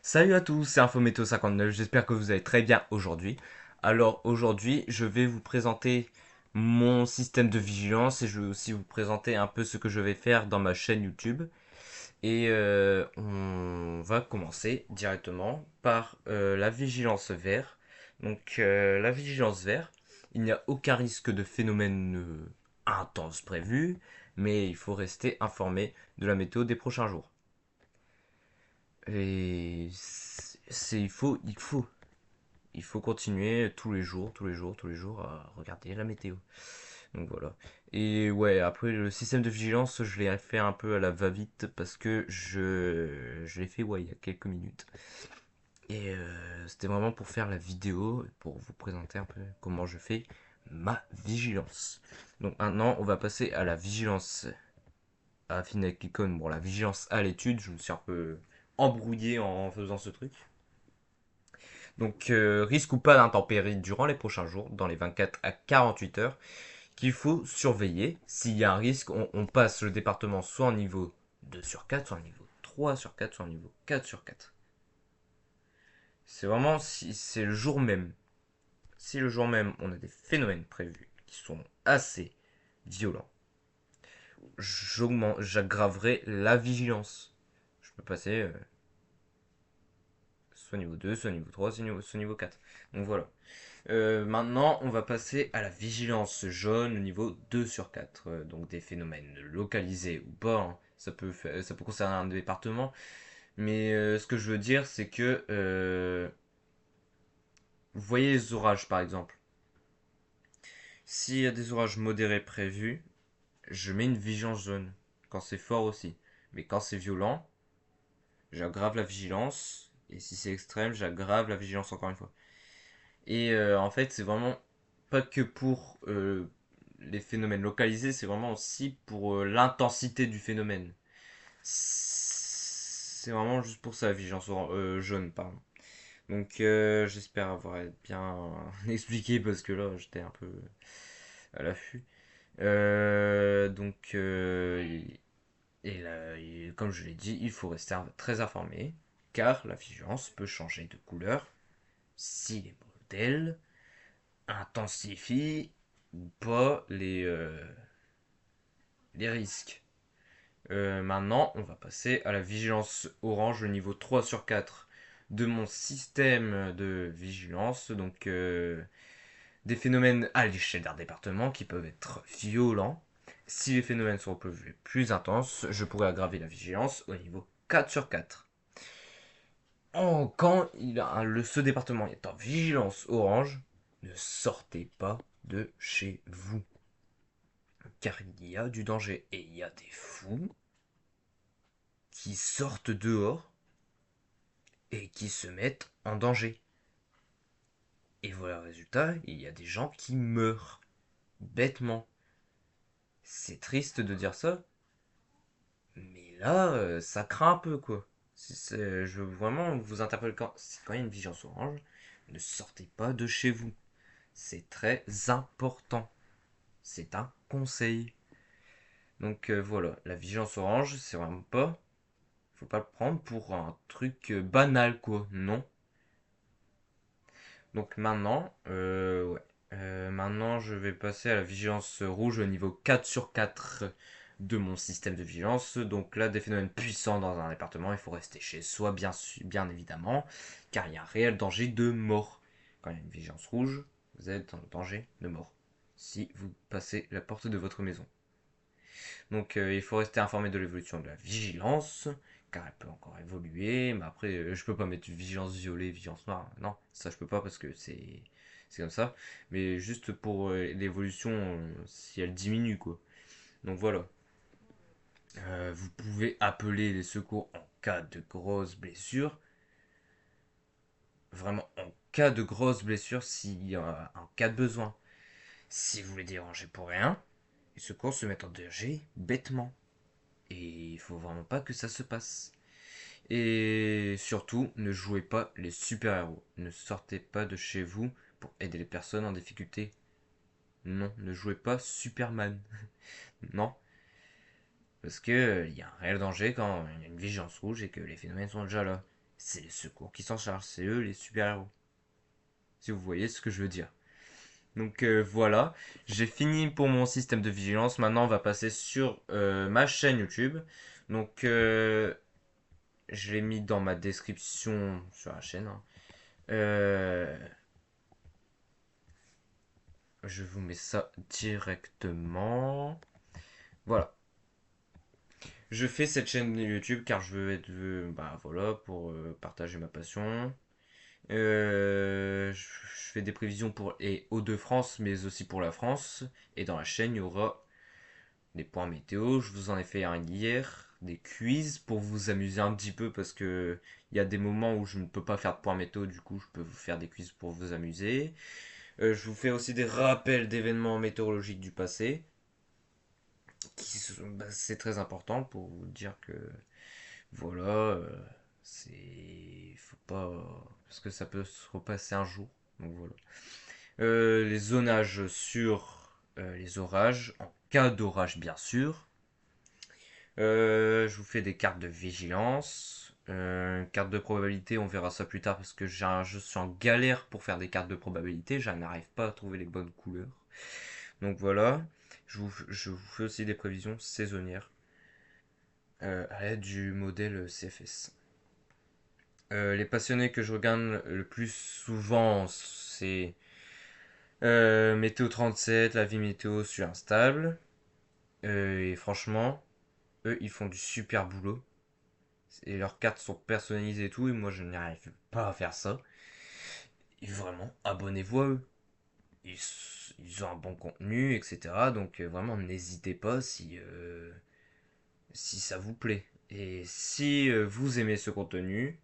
Salut à tous, c'est InfoMétéo59, j'espère que vous allez très bien aujourd'hui. Alors aujourd'hui, je vais vous présenter mon système de vigilance et je vais aussi vous présenter un peu ce que je vais faire dans ma chaîne YouTube. Et on va commencer directement par la vigilance vert. Donc la vigilance vert, il n'y a aucun risque de phénomène intense prévu, mais il faut rester informé de la météo des prochains jours. Et il faut continuer tous les jours, tous les jours à regarder la météo. Donc voilà. Et ouais, après le système de vigilance, je l'ai fait un peu à la va-vite parce que je l'ai fait ouais, il y a quelques minutes. Et c'était vraiment pour faire la vidéo, pour vous présenter un peu comment je fais ma vigilance. Donc maintenant, on va passer à la vigilance à avec l'icône. Bon, la vigilance à l'étude, je me suis un peu embrouillé en faisant ce truc. Donc, risque ou pas d'intempéries durant les prochains jours, dans les 24 à 48 heures, qu'il faut surveiller. S'il y a un risque, on passe le département soit en niveau 2 sur 4, soit en niveau 3 sur 4, soit en niveau 4 sur 4. C'est vraiment si c'est le jour même. Si le jour même, on a des phénomènes prévus qui sont assez violents, j'aggraverai la vigilance. Je peux passer soit niveau 2, soit niveau 3, soit niveau 4. Donc voilà. Maintenant, on va passer à la vigilance jaune au niveau 2 sur 4. Donc des phénomènes localisés ou pas, hein. Ça peut concerner un département. Mais ce que je veux dire, c'est que vous voyez les orages par exemple. S'il y a des orages modérés prévus, je mets une vigilance jaune. Quand c'est fort aussi. Mais quand c'est violent, j'aggrave la vigilance. Et si c'est extrême, j'aggrave la vigilance encore une fois. Et en fait, c'est vraiment pas que pour les phénomènes localisés, c'est vraiment aussi pour l'intensité du phénomène. C'est vraiment juste pour ça, vigilance jaune, pardon. Donc j'espère avoir bien expliqué parce que là j'étais un peu à l'affût. Donc et là, comme je l'ai dit, il faut rester très informé car la vigilance peut changer de couleur si les modèles intensifient ou pas les risques. Maintenant, on va passer à la vigilance orange au niveau 3 sur 4 de mon système de vigilance. Donc, des phénomènes à l'échelle d'un département qui peuvent être violents. Si les phénomènes sont plus intenses, je pourrais aggraver la vigilance au niveau 4 sur 4. Quand ce département est en vigilance orange, ne sortez pas de chez vous. Car il y a du danger et il y a des fous qui sortent dehors et qui se mettent en danger. Et voilà le résultat, il y a des gens qui meurent bêtement. C'est triste de dire ça, mais là, ça craint un peu quoi. Je veux vraiment vous interpeller quand il y a une vigilance orange, ne sortez pas de chez vous. C'est très important. C'est un conseil. Donc voilà, la vigilance orange, c'est vraiment pas. Faut pas le prendre pour un truc banal quoi, non. Donc maintenant, ouais. Maintenant, je vais passer à la vigilance rouge au niveau 4 sur 4 de mon système de vigilance. Donc là, des phénomènes puissants dans un département, il faut rester chez soi, bien évidemment, car il y a un réel danger de mort. Quand il y a une vigilance rouge, vous êtes en danger de mort si vous passez la porte de votre maison. Donc il faut rester informé de l'évolution de la vigilance, car elle peut encore évoluer. Mais après, je peux pas mettre vigilance violet, vigilance noire. Non, ça je peux pas parce que c'est comme ça. Mais juste pour l'évolution, si elle diminue quoi. Donc voilà. Vous pouvez appeler les secours en cas de grosses blessures. Vraiment en cas de grosses blessures, s'il y a un cas de besoin. Si vous les dérangez pour rien, les secours se mettent en danger bêtement. Et il faut vraiment pas que ça se passe. Et surtout, ne jouez pas les super-héros. Ne sortez pas de chez vous pour aider les personnes en difficulté. Non, ne jouez pas Superman. Non, parce que il y a un réel danger quand il y a une vigilance rouge et que les phénomènes sont déjà là. c'est les secours qui s'en chargent, c'est eux les super-héros. Si vous voyez ce que je veux dire. Donc voilà, j'ai fini pour mon système de vigilance. Maintenant, on va passer sur ma chaîne YouTube. Donc, je l'ai mis dans ma description sur la chaîne, hein. Euh, je vous mets ça directement. Voilà. Je fais cette chaîne YouTube car je veux être, bah voilà, pour partager ma passion. Je fais des prévisions pour les Hauts-de-France, mais aussi pour la France. Et dans la chaîne, il y aura des points météo. Je vous en ai fait un hier, des quiz pour vous amuser un petit peu parce que il y a des moments où je ne peux pas faire de points météo, du coup, je peux vous faire des quiz pour vous amuser. Je vous fais aussi des rappels d'événements météorologiques du passé. Bah, c'est très important pour vous dire que voilà, c'est. Faut pas. Parce que ça peut se repasser un jour. Donc voilà. Les zonages sur les orages, en cas d'orage bien sûr. Je vous fais des cartes de vigilance. Carte de probabilité, on verra ça plus tard parce que je suis en galère pour faire des cartes de probabilité. Je n'arrive pas à trouver les bonnes couleurs. Donc voilà. Je vous fais aussi des prévisions saisonnières à l'aide du modèle CFS. Les passionnés que je regarde le plus souvent, c'est Météo 37, la vie météo sur Instable. Et franchement, eux, ils font du super boulot. Et leurs cartes sont personnalisées et tout, et moi je n'arrive pas à faire ça. Et vraiment, abonnez-vous à eux. Ils, ils ont un bon contenu, etc. Donc vraiment, n'hésitez pas si ça vous plaît. Et si vous aimez ce contenu,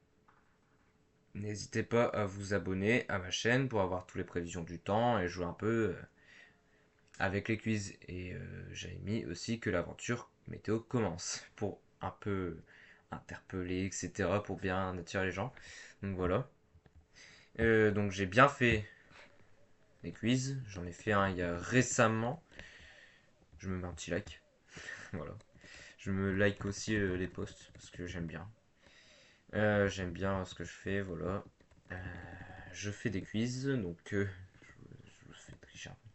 n'hésitez pas à vous abonner à ma chaîne pour avoir toutes les prévisions du temps et jouer un peu avec les quiz. Et j'avais mis aussi que l'aventure météo commence pour un peu interpeller, etc. pour bien attirer les gens. Donc voilà. Donc j'ai bien fait les quiz. J'en ai fait un il y a récemment. Je me mets un petit like. Voilà. Je me like aussi les posts parce que j'aime bien. J'aime bien ce que je fais. Voilà. Euh, je fais des quiz. Donc je vous fais tricher un peu.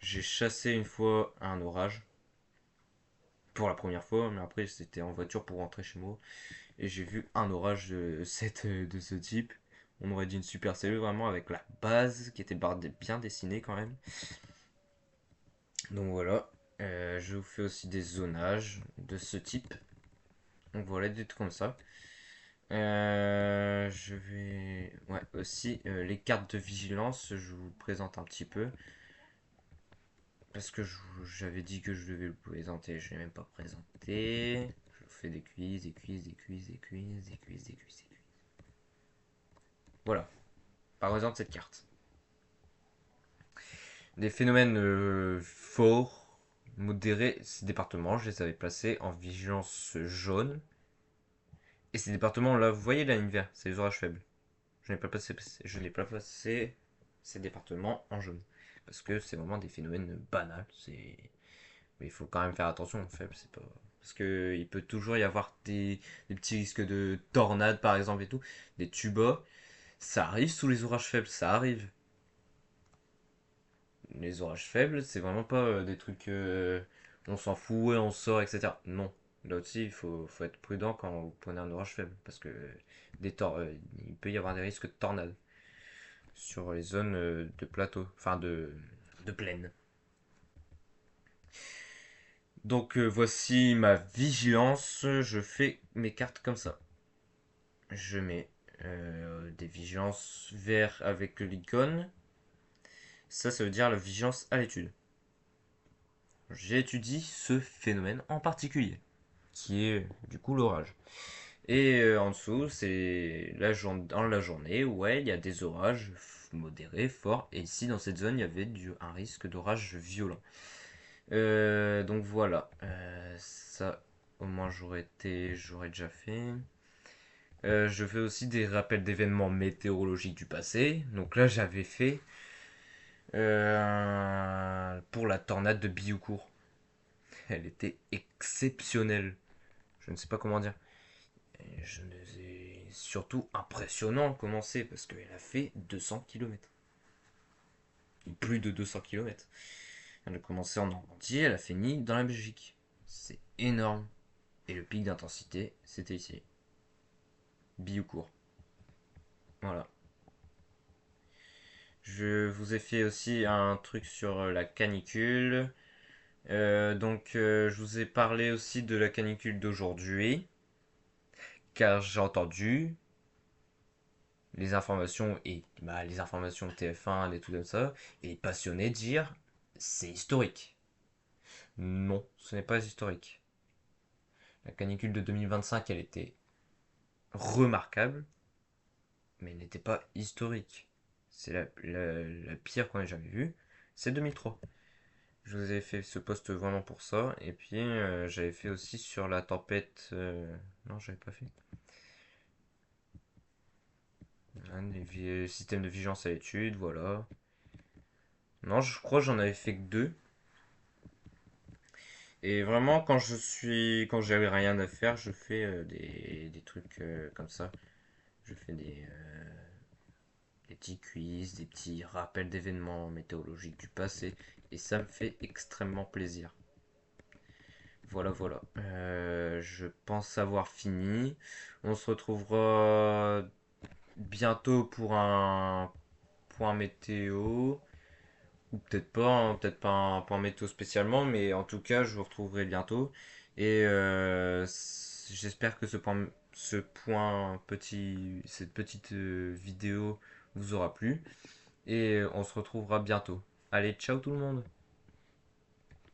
J'ai chassé une fois un orage. Pour la première fois, mais après c'était en voiture pour rentrer chez moi. Et j'ai vu un orage de ce type. On aurait dit une super cellule vraiment avec la base qui était bien dessinée quand même. Donc voilà. Je vous fais aussi des zonages de ce type. Donc voilà, des trucs comme ça. Je vais. Ouais, aussi les cartes de vigilance, je vous présente un petit peu. Parce que j'avais dit que je devais le présenter, je ne l'ai même pas présenté. Je vous fais des quiz, des quiz, des quiz, des quiz, des quiz, des quiz, des quiz. Voilà, par exemple cette carte. Des phénomènes forts, modérés, ces départements, je les avais placés en vigilance jaune. Et ces départements là, vous voyez la ligne verte, c'est les orages faibles. Je n'ai pas placé ces départements en jaune. Parce que c'est vraiment des phénomènes banals. Mais il faut quand même faire attention, faible, c'est pas. Parce que il peut toujours y avoir des petits risques de tornades par exemple et tout. Des tubas, ça arrive sous les orages faibles, ça arrive. Les orages faibles, c'est vraiment pas des trucs. On s'en fout et on sort, etc. Non. Là aussi, faut être prudent quand vous prenez un orage faible. Parce que il peut y avoir des risques de tornades sur les zones de plateau, enfin de plaine. Donc voici ma vigilance. Je fais mes cartes comme ça. Je mets des vigilances vert avec l'icône. Ça veut dire la vigilance à l'étude. J'étudie ce phénomène en particulier, qui est du coup l'orage. Et en dessous, c'est dans la journée, ouais, il y a des orages modérés, forts. Et ici, dans cette zone, il y avait un risque d'orage violent. Donc voilà, ça au moins j'aurais déjà fait. Je fais aussi des rappels d'événements météorologiques du passé. Donc là, j'avais fait pour la tornade de Bioucourt. Elle était exceptionnelle. Je ne sais pas comment dire. surtout impressionnant comment c'est, parce qu'elle a fait 200 km. Plus de 200 km. Elle a commencé en Normandie, elle a fini dans la Belgique. C'est énorme. Et le pic d'intensité, c'était ici. Bioucourt. Voilà. Je vous ai fait aussi un truc sur la canicule. Je vous ai parlé aussi de la canicule d'aujourd'hui, car j'ai entendu les informations de TF1, des trucs comme ça, et les passionnés dire c'est historique. Non, ce n'est pas historique. La canicule de 2025, elle était remarquable, mais elle n'était pas historique. C'est la pire qu'on ait jamais vue, c'est 2003. Je vous ai fait ce post vraiment pour ça. Et puis j'avais fait aussi sur la tempête. Non, j'avais pas fait. Les systèmes de vigilance à l'étude, voilà. Non, je crois que j'en avais fait que deux. Et vraiment, quand j'avais rien à faire, je fais des trucs comme ça. Je fais des petits quiz, des petits rappels d'événements météorologiques du passé. Et ça me fait extrêmement plaisir. Voilà, voilà. Je pense avoir fini. On se retrouvera bientôt pour un point météo. Ou peut-être pas, hein, peut-être pas un point météo spécialement, mais en tout cas, je vous retrouverai bientôt. Et j'espère que cette petite vidéo vous aura plu. Et on se retrouvera bientôt. Allez, ciao tout le monde!